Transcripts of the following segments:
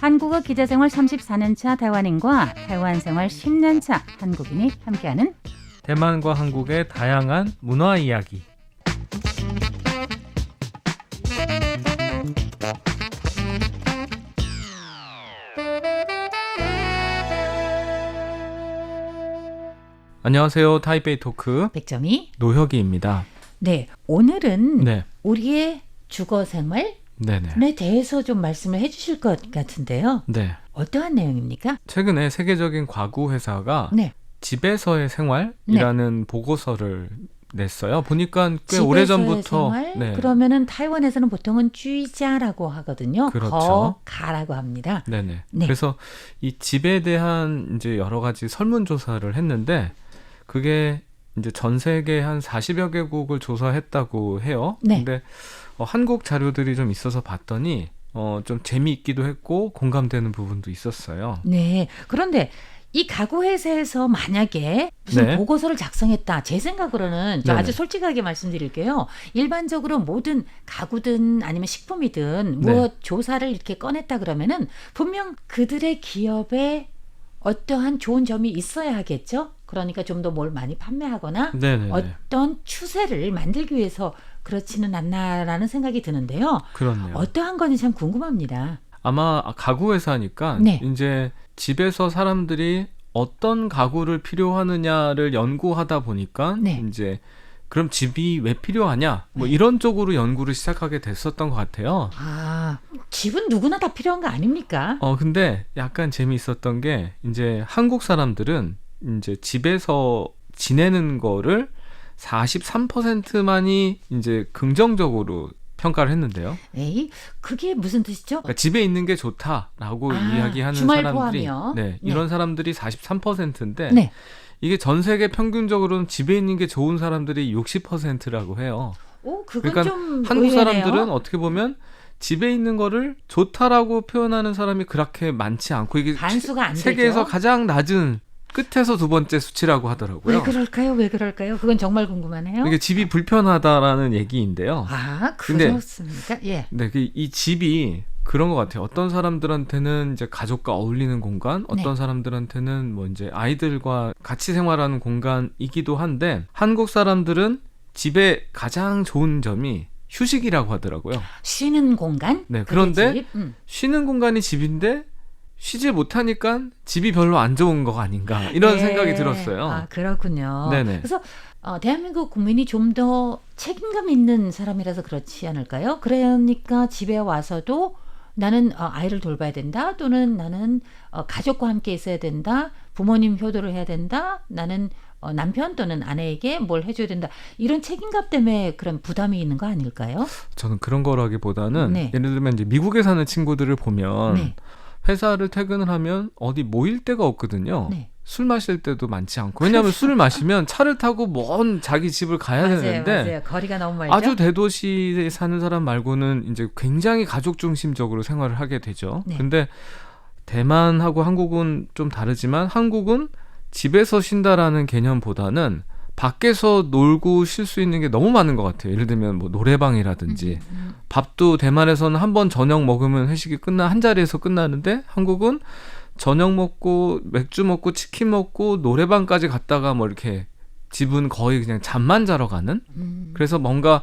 한국어 기자생활 34년차台湾인과台湾생활 10년차 한국인이 함께하는 대만과 한국의 다양한 문화 이야기. 안녕하세요. 타이베이 토크 백점이 노혁이입니다. 네, 오늘은 네. 우리의 주거 생활에 네네. 대해서 좀 말씀을 해주실 것 같은데요. 네. 어떠한 내용입니까? 최근에 세계적인 과구 회사가 네. 집에서의 생활이라는 보고서를 냈어요. 보니까 꽤 오래전부터. 생활? 네. 그러면은 타이완에서는 보통은 쥐자라고 하거든요. 그렇죠. 가라고 합니다. 네네. 네. 그래서 이 집에 대한 이제 여러 가지 설문조사를 했는데 그게 이제 전 세계 한 40여 개국을 조사했다고 해요. 네. 근데 한국 자료들이 좀 있어서 봤더니 좀 재미있기도 했고 공감되는 부분도 있었어요. 네. 그런데 이 가구 회사에서 만약에 무슨 네. 보고서를 작성했다. 제 생각으로는 네네. 아주 솔직하게 말씀드릴게요. 일반적으로 모든 가구든 아니면 식품이든 네. 무엇 조사를 이렇게 꺼냈다 그러면은 분명 그들의 기업에 어떠한 좋은 점이 있어야 하겠죠. 그러니까 좀 더 뭘 많이 판매하거나 네네네. 어떤 추세를 만들기 위해서 그렇지는 않나라는 생각이 드는데요. 그렇네요. 어떠한 건지 참 궁금합니다. 아마 가구 회사니까 네. 이제 집에서 사람들이 어떤 가구를 필요하느냐를 연구하다 보니까 네. 이제 그럼 집이 왜 필요하냐 뭐 네. 이런 쪽으로 연구를 시작하게 됐었던 것 같아요. 아, 집은 누구나 다 필요한 거 아닙니까? 근데 약간 재미있었던 게 이제 한국 사람들은 이제 집에서 지내는 거를 43%만이 이제 긍정적으로 평가를 했는데요. 에이, 그게 무슨 뜻이죠? 그러니까 집에 있는 게 좋다라고 이야기하는 주말 사람들이 포함이요? 네, 네. 이런 사람들이 43%인데 네. 이게 전 세계 평균적으로는 집에 있는 게 좋은 사람들이 60%라고 해요. 오, 그건 그러니까 좀 한국 의외네요. 사람들은 어떻게 보면 집에 있는 거를 좋다라고 표현하는 사람이 그렇게 많지 않고 이게 반수가 안 세계에서 되죠. 가장 낮은 끝에서 두 번째 수치라고 하더라고요. 왜 그럴까요? 왜 그럴까요? 그건 정말 궁금하네요. 이게 집이 불편하다라는 얘기인데요. 아, 근데 그렇습니까? 예. 네, 이 집이 그런 것 같아요. 어떤 사람들한테는 이제 가족과 어울리는 공간, 어떤 네. 사람들한테는 뭐 이제 아이들과 같이 생활하는 공간이기도 한데 한국 사람들은 집에 가장 좋은 점이 휴식이라고 하더라고요. 쉬는 공간? 네, 그게 그런데 집? 쉬는 공간이 집인데 쉬지 못하니까 집이 별로 안 좋은 거 아닌가 이런 네. 생각이 들었어요. 아, 그렇군요. 네네. 그래서 대한민국 국민이 좀 더 책임감 있는 사람이라서 그렇지 않을까요? 그러니까 집에 와서도 나는 아이를 돌봐야 된다, 또는 나는 가족과 함께 있어야 된다, 부모님 효도를 해야 된다, 나는 남편 또는 아내에게 뭘 해줘야 된다, 이런 책임감 때문에 그런 부담이 있는 거 아닐까요? 저는 그런 거라기보다는 네. 예를 들면 이제 미국에 사는 친구들을 보면 네. 회사를 퇴근을 하면 어디 모일 데가 없거든요. 네. 술 마실 때도 많지 않고. 왜냐하면 술을 마시면 차를 타고 먼 자기 집을 가야 되는데 맞아요. 거리가 너무 멀죠. 아주 대도시에 사는 사람 말고는 이제 굉장히 가족 중심적으로 생활을 하게 되죠. 네. 근데 대만하고 한국은 좀 다르지만 한국은 집에서 쉰다라는 개념보다는 밖에서 놀고 쉴 수 있는 게 너무 많은 것 같아요. 예를 들면 뭐 노래방이라든지 밥도 대만에서는 한 번 저녁 먹으면 회식이 한 자리에서 끝나는데 한국은 저녁 먹고 맥주 먹고 치킨 먹고 노래방까지 갔다가 뭐 이렇게 집은 거의 그냥 잠만 자러 가는. 그래서 뭔가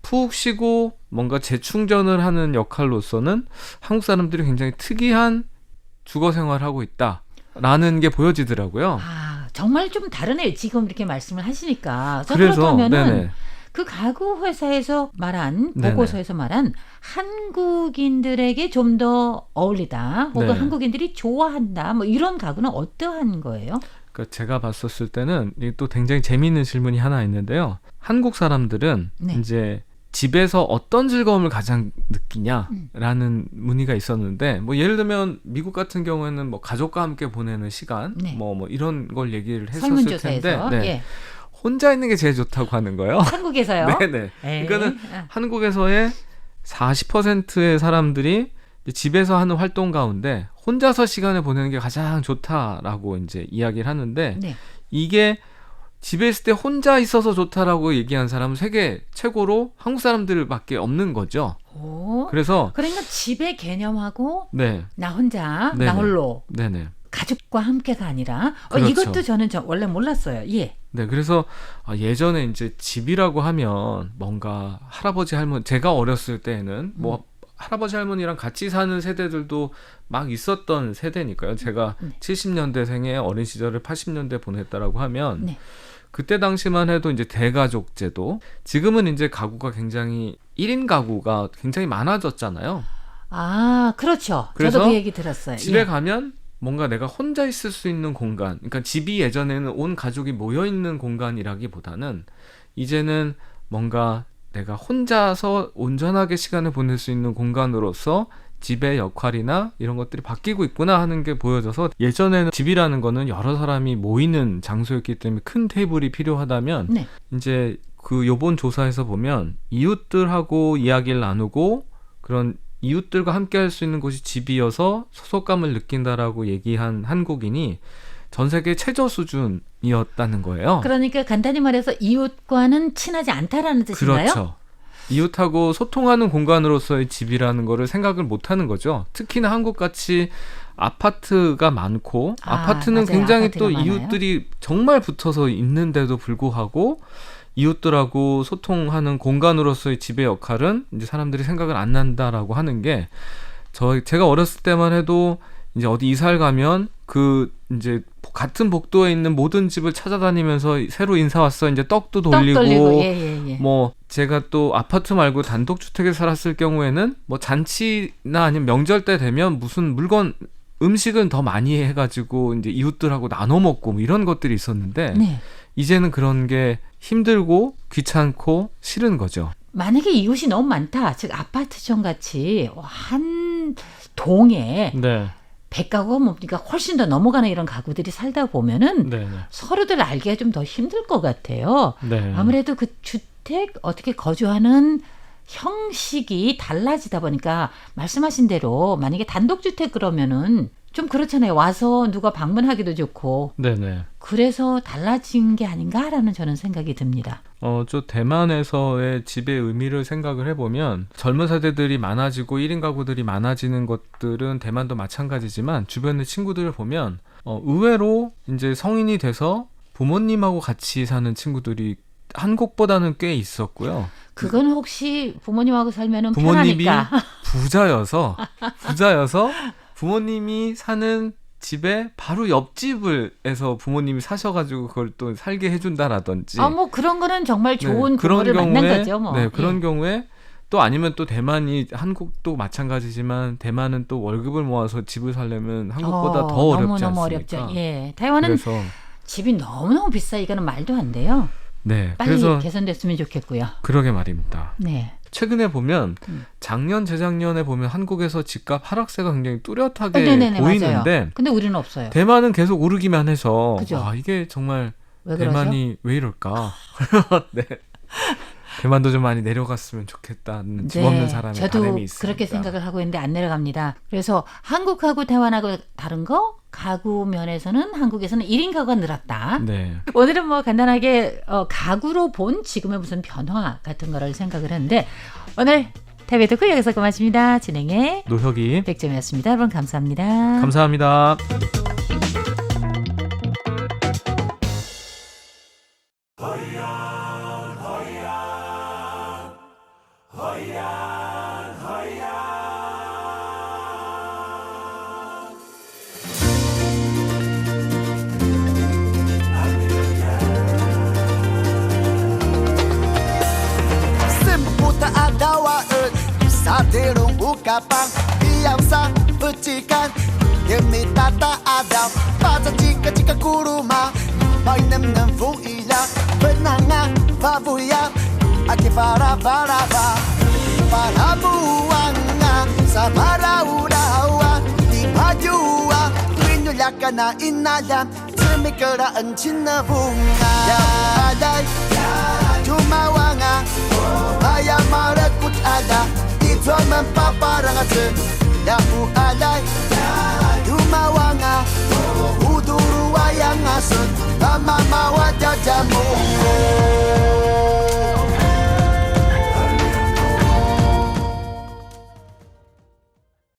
푹 쉬고 뭔가 재충전을 하는 역할로서는 한국 사람들이 굉장히 특이한 주거 생활을 하고 있다라는 게 보여지더라고요. 아, 정말 좀 다르네요. 지금 이렇게 말씀을 하시니까. 자, 그래서 그렇다면은 네네. 그 가구 회사에서 말한 네네. 보고서에서 말한 한국인들에게 좀 더 어울리다, 혹은 네. 한국인들이 좋아한다, 뭐 이런 가구는 어떠한 거예요? 그러니까 제가 봤었을 때는 이게 또 굉장히 재미있는 질문이 하나 있는데요. 한국 사람들은 네. 이제 집에서 어떤 즐거움을 가장 느끼냐라는 문의가 있었는데 뭐 예를 들면 미국 같은 경우에는 뭐 가족과 함께 보내는 시간 네. 뭐 이런 걸 얘기를 했었을 설문조사에서. 텐데 네. 예. 혼자 있는 게 제일 좋다고 하는 거예요. 한국에서요? 네네. 에이. 그러니까는 한국에서의 40%의 사람들이 집에서 하는 활동 가운데 혼자서 시간을 보내는 게 가장 좋다라고 이제 이야기를 하는데 네. 이게 집에 있을 때 혼자 있어서 좋다라고 얘기한 사람은 세계 최고로 한국 사람들밖에 없는 거죠. 오. 그래서 그러니까 집의 개념하고 네, 나 혼자, 네네. 나 홀로, 네네. 가족과 함께가 아니라 그렇죠. 이것도 저는 원래 몰랐어요. 예. 네, 그래서 예전에 이제 집이라고 하면 뭔가 할아버지 할머니, 제가 어렸을 때에는 뭐 할아버지 할머니랑 같이 사는 세대들도 막 있었던 세대니까요. 제가 네. 70년대생의 어린 시절을 80년대 보냈다라고 하면 네. 그때 당시만 해도 이제 대가족 제도, 지금은 이제 가구가 굉장히 1인 가구가 굉장히 많아졌잖아요. 아, 그렇죠. 그래서 저도 그 얘기 들었어요. 집에 예. 가면 뭔가 내가 혼자 있을 수 있는 공간, 그러니까 집이 예전에는 온 가족이 모여 있는 공간이라기보다는 이제는 뭔가 내가 혼자서 온전하게 시간을 보낼 수 있는 공간으로서 집의 역할이나 이런 것들이 바뀌고 있구나 하는 게 보여져서, 예전에는 집이라는 거는 여러 사람이 모이는 장소였기 때문에 큰 테이블이 필요하다면 네. 이제 그 요번 조사에서 보면 이웃들하고 이야기를 나누고 그런 이웃들과 함께 할 수 있는 곳이 집이어서 소속감을 느낀다라고 얘기한 한국인이 전 세계 최저 수준이었다는 거예요. 그러니까 간단히 말해서 이웃과는 친하지 않다라는 뜻인가요? 그렇죠. 이웃하고 소통하는 공간으로서의 집이라는 거를 생각을 못하는 거죠. 특히나 한국같이 아파트가 많고, 아파트는 맞아요. 굉장히 아파트가 또 많아요. 이웃들이 정말 붙어서 있는데도 불구하고 이웃들하고 소통하는 공간으로서의 집의 역할은 이제 사람들이 생각을 안 난다라고 하는 게, 제가 어렸을 때만 해도 이제 어디 이사를 가면 그 이제 같은 복도에 있는 모든 집을 찾아다니면서 새로 인사 왔어 이제 떡도 돌리고, 예. 뭐 제가 또 아파트 말고 단독주택에 살았을 경우에는 뭐 잔치나 아니면 명절 때 되면 무슨 물건 음식은 더 많이 해가지고 이제 이웃들하고 나눠 먹고 뭐 이런 것들이 있었는데 네. 이제는 그런 게 힘들고 귀찮고 싫은 거죠. 만약에 이웃이 너무 많다, 즉 아파트촌 같이 한 동에 네, 100가구가 뭡니까 훨씬 더 넘어가는 이런 가구들이 살다 보면은 네, 서로들 알기가 좀 더 힘들 것 같아요. 네. 아무래도 그 주택 어떻게 거주하는 형식이 달라지다 보니까 말씀하신 대로 만약에 단독주택 그러면은 좀 그렇잖아요. 와서 누가 방문하기도 좋고. 네네. 그래서 달라진 게 아닌가라는 저는 생각이 듭니다. 저 대만에서의 집의 의미를 생각을 해보면 젊은 세대들이 많아지고 1인 가구들이 많아지는 것들은 대만도 마찬가지지만 주변의 친구들을 보면 의외로 이제 성인이 돼서 부모님하고 같이 사는 친구들이 한국보다는 꽤 있었고요. 그건 혹시 부모님하고 살면은 부모님이 편하니까. 부자여서 부모님이 사는 집에 바로 옆집에서 부모님이 사셔가지고 그걸 또 살게 해준다라든지. 뭐 그런 거는 정말 좋은 그런 부모를 경우에, 만난 거죠. 뭐. 네, 그런 예. 경우에 또 아니면 또 대만이, 한국도 마찬가지지만 대만은 또 월급을 모아서 집을 살려면 한국보다 더 어렵지 너무너무 않습니까? 어렵죠. 예. 타이완은 그래서 집이 너무너무 비싸. 이거는 말도 안 돼요. 네, 빨리 그래서 개선됐으면 좋겠고요. 그러게 말입니다. 네. 최근에 보면 작년 재작년에 보면 한국에서 집값 하락세가 굉장히 뚜렷하게 네네네, 보이는데 맞아요. 근데 우리는 없어요. 대만은 계속 오르기만 해서 그죠? 이게 정말 왜 그러죠? 대만이 왜 이럴까? 네. 대만도 좀 많이 내려갔으면 좋겠다는 집 없는 사람의 저도 바람이 있습니다. 그렇게 생각을 하고 있는데 안 내려갑니다. 그래서 한국하고 대만하고 다른 거 가구 면에서는 한국에서는 1인 가구가 늘었다. 네. 오늘은 뭐 간단하게 가구로 본 지금의 무슨 변화 같은 거를 생각을 했는데 오늘 태비 토크 여기서 고맙습니다. 진행의 노혁이 백점이었습니다. 여러분 감사합니다. 감사합니다. Semua tak ada waut Satirung ukapang Biasa percikan Demi tak ada Pada jika kuruma Mai nem phu ila Benanga Babuya Aki para ba Para buanga Sabara urawa Di bajua Winyulaka na inalam Semikeraan cinta bunga Ya adai Cuma wanga Ayam marekut ada Itu mempaparang ase Lahu alai Cuma wanga Uduru wayanga masuk, mama mawa jajamu.